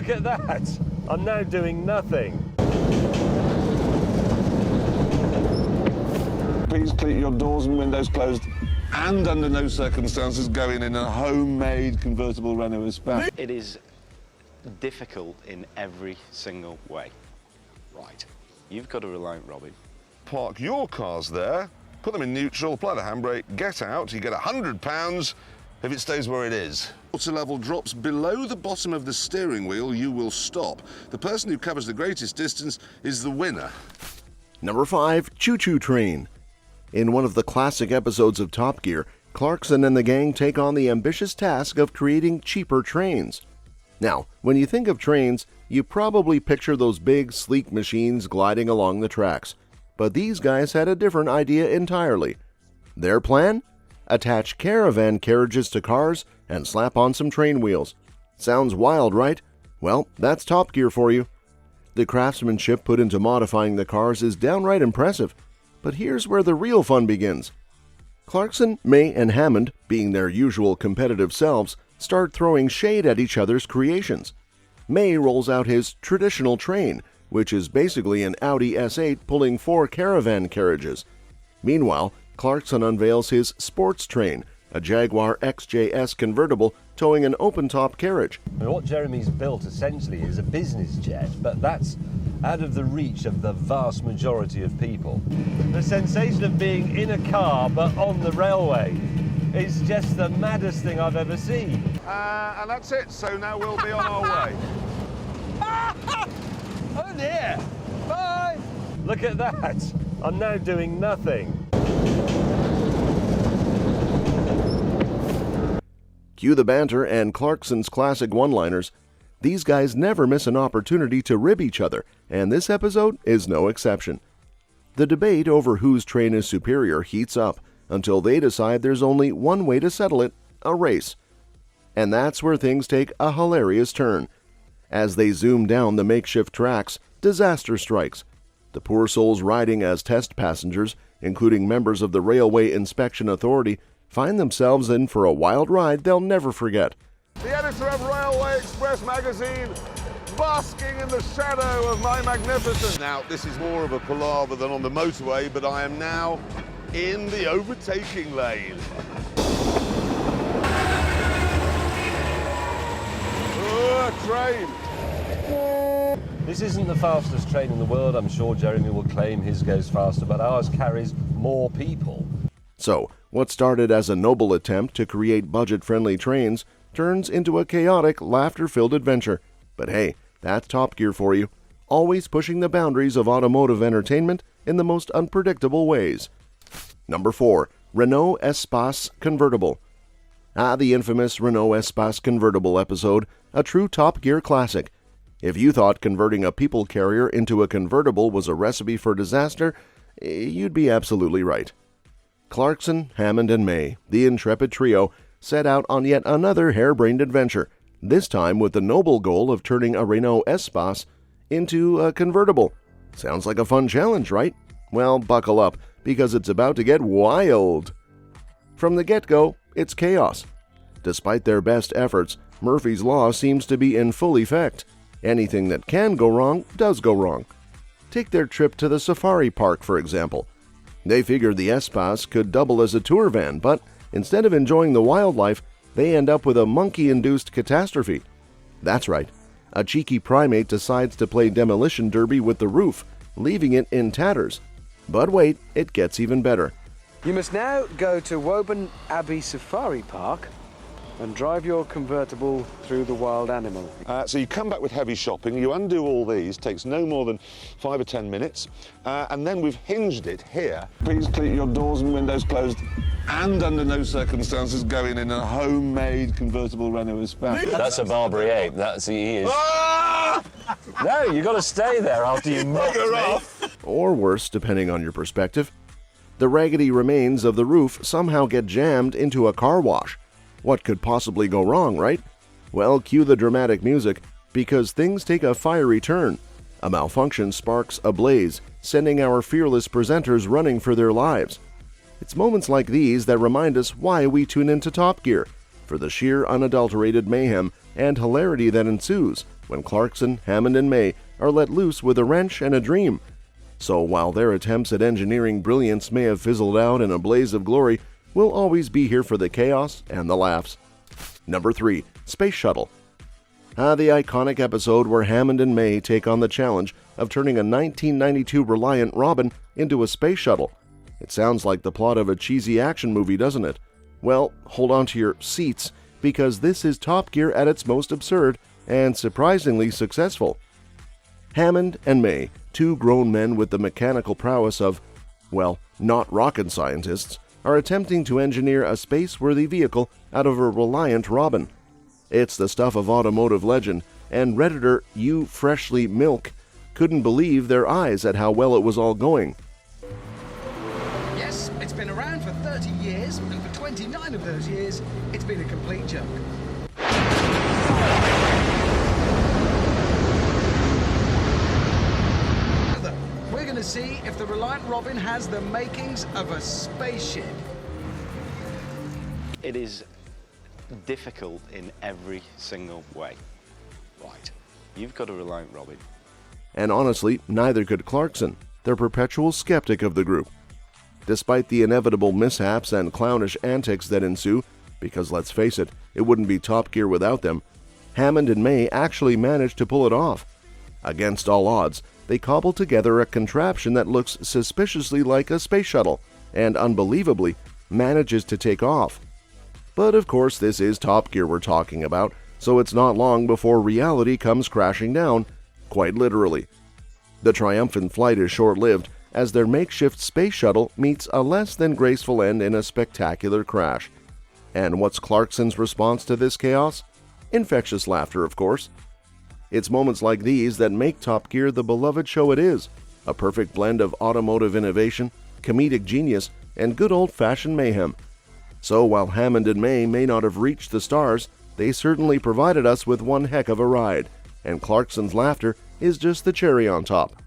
Look at that! I'm now doing nothing. Please keep your doors and windows closed and under no circumstances going in a homemade convertible Renault Espace. It is difficult in every single way. Right. You've got to rely on Robin. Park your cars there, put them in neutral, apply the handbrake, get out, you get £100 if it stays where it is. Water level drops below the bottom of the steering wheel, you will stop. The person who covers the greatest distance is the winner. Number 5, Choo Choo Train. In one of the classic episodes of Top Gear, Clarkson and the gang take on the ambitious task of creating cheaper trains. Now, when you think of trains, you probably picture those big, sleek machines gliding along the tracks. But these guys had a different idea entirely. Their plan? Attach caravan carriages to cars and slap on some train wheels. Sounds wild, right? Well, that's Top Gear for you. The craftsmanship put into modifying the cars is downright impressive. But here's where the real fun begins. Clarkson, May, and Hammond, being their usual competitive selves, start throwing shade at each other's creations. May rolls out his traditional train, which is basically an Audi S8 pulling 4 caravan carriages. Meanwhile, Clarkson unveils his sports train, a Jaguar XJS convertible towing an open-top carriage. What Jeremy's built essentially is a business jet, but that's out of the reach of the vast majority of people. The sensation of being in a car but on the railway is just the maddest thing I've ever seen. And that's it, so now we'll be on our way. Oh dear! Bye! Look at that! I'm now doing nothing. Cue the banter and Clarkson's classic one-liners. These guys never miss an opportunity to rib each other, and this episode is no exception. The debate over whose train is superior heats up until they decide there's only one way to settle it: a race. And that's where things take a hilarious turn. As they zoom down the makeshift tracks, disaster strikes. The poor souls riding as test passengers, including members of the Railway Inspection Authority, find themselves in for a wild ride they'll never forget. The editor of Railway Express magazine, basking in the shadow of my magnificence. Now, this is more of a palaver than on the motorway, but I am now in the overtaking lane. Train. This isn't the fastest train in the world. I'm sure Jeremy will claim his goes faster, but ours carries more people. So, what started as a noble attempt to create budget-friendly trains turns into a chaotic, laughter-filled adventure. But hey, that's Top Gear for you, always pushing the boundaries of automotive entertainment in the most unpredictable ways. Number 4, Renault Espace Convertible. The infamous Renault Espace Convertible episode, a true Top Gear classic. If you thought converting a people carrier into a convertible was a recipe for disaster, you'd be absolutely right. Clarkson, Hammond, and May, the intrepid trio, set out on yet another harebrained adventure, this time with the noble goal of turning a Renault Espace into a convertible. Sounds like a fun challenge, right? Well, buckle up, because it's about to get wild. From the get-go, it's chaos. Despite their best efforts, Murphy's Law seems to be in full effect. Anything that can go wrong does go wrong. Take their trip to the safari park, for example. They figured the Espace could double as a tour van, but instead of enjoying the wildlife, they end up with a monkey-induced catastrophe. That's right. A cheeky primate decides to play demolition derby with the roof, leaving it in tatters. But wait, it gets even better. You must now go to Woburn Abbey Safari Park and drive your convertible through the wild animal. So you come back with heavy shopping, you undo all these, takes no more than 5 or 10 minutes, and then we've hinged it here. Please keep your doors and windows closed and under no circumstances going in a homemade convertible Renault Espace. That's a Barbary ape. He is. Ah! No, you got to stay there after you knocked me. Off. Or worse, depending on your perspective. The raggedy remains of the roof somehow get jammed into a car wash. What could possibly go wrong, right? Well, cue the dramatic music, because things take a fiery turn. A malfunction sparks a blaze, sending our fearless presenters running for their lives. It's moments like these that remind us why we tune into Top Gear, for the sheer unadulterated mayhem and hilarity that ensues when Clarkson, Hammond, and May are let loose with a wrench and a dream. So while their attempts at engineering brilliance may have fizzled out in a blaze of glory, we'll always be here for the chaos and the laughs. Number 3. Space Shuttle. The iconic episode where Hammond and May take on the challenge of turning a 1992 Reliant Robin into a space shuttle. It sounds like the plot of a cheesy action movie, doesn't it? Well, hold on to your seats, because this is Top Gear at its most absurd and surprisingly successful. Hammond and May, two grown men with the mechanical prowess of, well, not rocket scientists, are attempting to engineer a space-worthy vehicle out of a Reliant Robin. It's the stuff of automotive legend, and Redditor You Freshly Milk couldn't believe their eyes at how well it was all going. Yes, it's been around for 30 years, and for 29 of those years, it's been a complete joke. We're going to see if the Reliant Robin has the makings of a spaceship. It is difficult in every single way. Right. You've got a Reliant Robin. And honestly, neither could Clarkson, the perpetual skeptic of the group. Despite the inevitable mishaps and clownish antics that ensue, because let's face it, it wouldn't be Top Gear without them, Hammond and May actually managed to pull it off. Against all odds, they cobbled together a contraption that looks suspiciously like a space shuttle, and unbelievably, manages to take off. But of course, this is Top Gear we're talking about, so it's not long before reality comes crashing down, quite literally. The triumphant flight is short-lived, as their makeshift space shuttle meets a less than graceful end in a spectacular crash. And what's Clarkson's response to this chaos? Infectious laughter, of course. It's moments like these that make Top Gear the beloved show it is, a perfect blend of automotive innovation, comedic genius, and good old-fashioned mayhem. So while Hammond and May not have reached the stars, they certainly provided us with one heck of a ride, and Clarkson's laughter is just the cherry on top.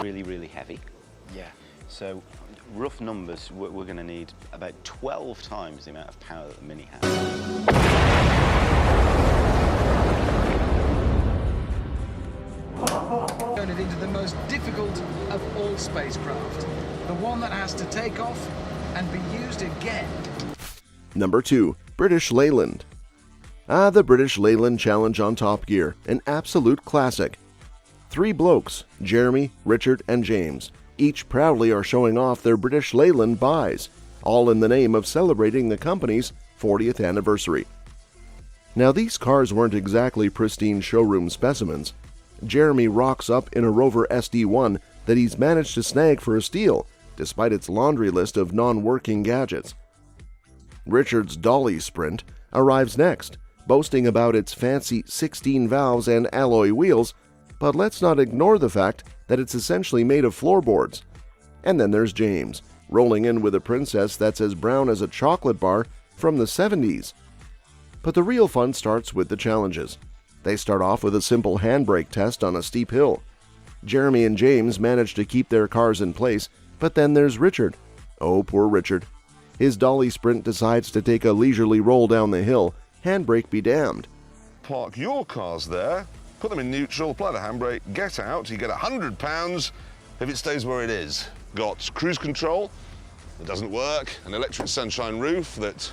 Really heavy. Yeah. So, rough numbers, we're going to need about 12 times the amount of power that the Mini has. Turn it into the most difficult of all spacecraft. The one that has to take off and be used again. Number 2. British Leyland. The British Leyland Challenge on Top Gear, an absolute classic. 3 blokes, Jeremy, Richard, and James, each proudly are showing off their British Leyland buys, all in the name of celebrating the company's 40th anniversary. Now, these cars weren't exactly pristine showroom specimens. Jeremy rocks up in a Rover SD1 that he's managed to snag for a steal, despite its laundry list of non-working gadgets. Richard's Dolly Sprint arrives next, boasting about its fancy 16 valves and alloy wheels, but let's not ignore the fact that it's essentially made of floorboards. And then there's James, rolling in with a Princess that's as brown as a chocolate bar from the 70s. But the real fun starts with the challenges. They start off with a simple handbrake test on a steep hill. Jeremy and James manage to keep their cars in place, but then there's Richard. Oh, poor Richard. His Dolly Sprint decides to take a leisurely roll down the hill, handbrake be damned. Park your cars there, put them in neutral, apply the handbrake, get out, you get £100 if it stays where it is. Got cruise control that doesn't work, an electric sunshine roof that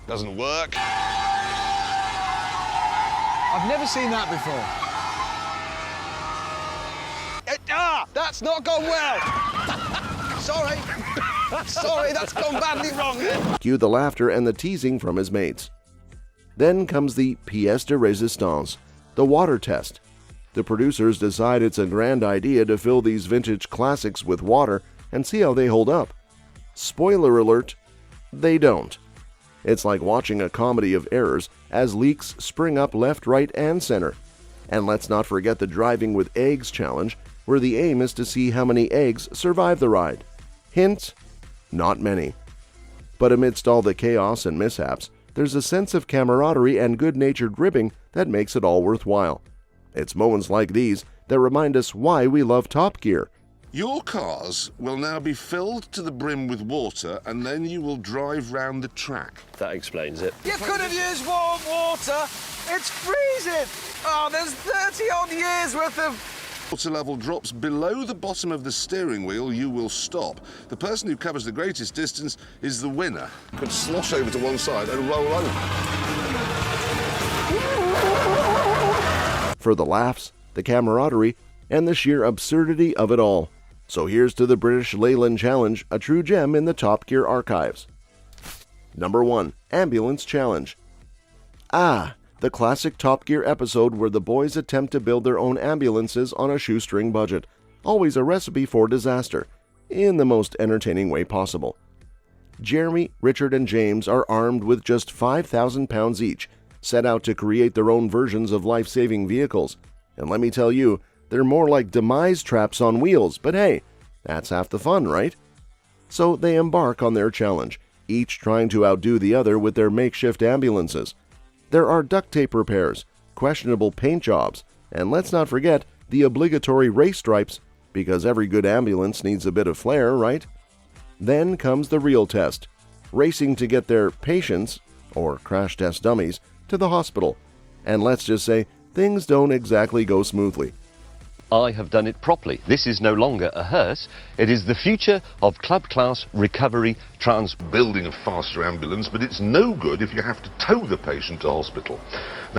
doesn't work. I've never seen that before. That's not gone well. Sorry. Sorry, that's gone badly wrong. Cue the laughter and the teasing from his mates. Then comes the pièce de résistance, the water test. The producers decide it's a grand idea to fill these vintage classics with water and see how they hold up. Spoiler alert, they don't. It's like watching a comedy of errors as leaks spring up left, right, and center. And let's not forget the driving with eggs challenge, where the aim is to see how many eggs survive the ride. Hint, not many. But amidst all the chaos and mishaps, there's a sense of camaraderie and good-natured ribbing that makes it all worthwhile. It's moments like these that remind us why we love Top Gear, Your cars will now be filled to the brim with water, and then you will drive round the track. That explains it. You could have used warm water. It's freezing. Oh, there's 30 odd years worth of... Water level drops below the bottom of the steering wheel, you will stop. The person who covers the greatest distance is the winner. You could slosh over to one side and roll over. For the laughs, the camaraderie, and the sheer absurdity of it all. So here's to the British Leyland Challenge, a true gem in the Top Gear archives. Number 1. Ambulance Challenge. The classic Top Gear episode where the boys attempt to build their own ambulances on a shoestring budget. Always a recipe for disaster, in the most entertaining way possible. Jeremy, Richard, and James are armed with just £5,000 each, set out to create their own versions of life-saving vehicles. And let me tell you, they're more like demise traps on wheels, but hey, that's half the fun, right? So they embark on their challenge, each trying to outdo the other with their makeshift ambulances. There are duct tape repairs, questionable paint jobs, and let's not forget the obligatory race stripes, because every good ambulance needs a bit of flair, right? Then comes the real test, racing to get their patients, or crash test dummies, to the hospital. And let's just say, things don't exactly go smoothly. I have done it properly. This is no longer a hearse. It is the future of club class recovery transport. Building a faster ambulance, but it's no good if you have to tow the patient to hospital.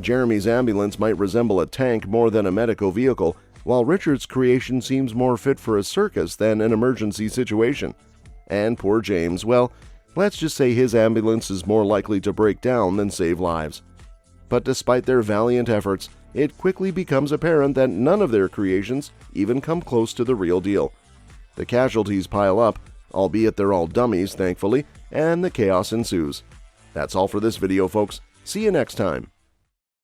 Jeremy's ambulance might resemble a tank more than a medical vehicle, while Richard's creation seems more fit for a circus than an emergency situation. And poor James, well, let's just say his ambulance is more likely to break down than save lives. But despite their valiant efforts, it quickly becomes apparent that none of their creations even come close to the real deal. The casualties pile up, albeit they're all dummies, thankfully, and the chaos ensues. That's all for this video, folks. See you next time.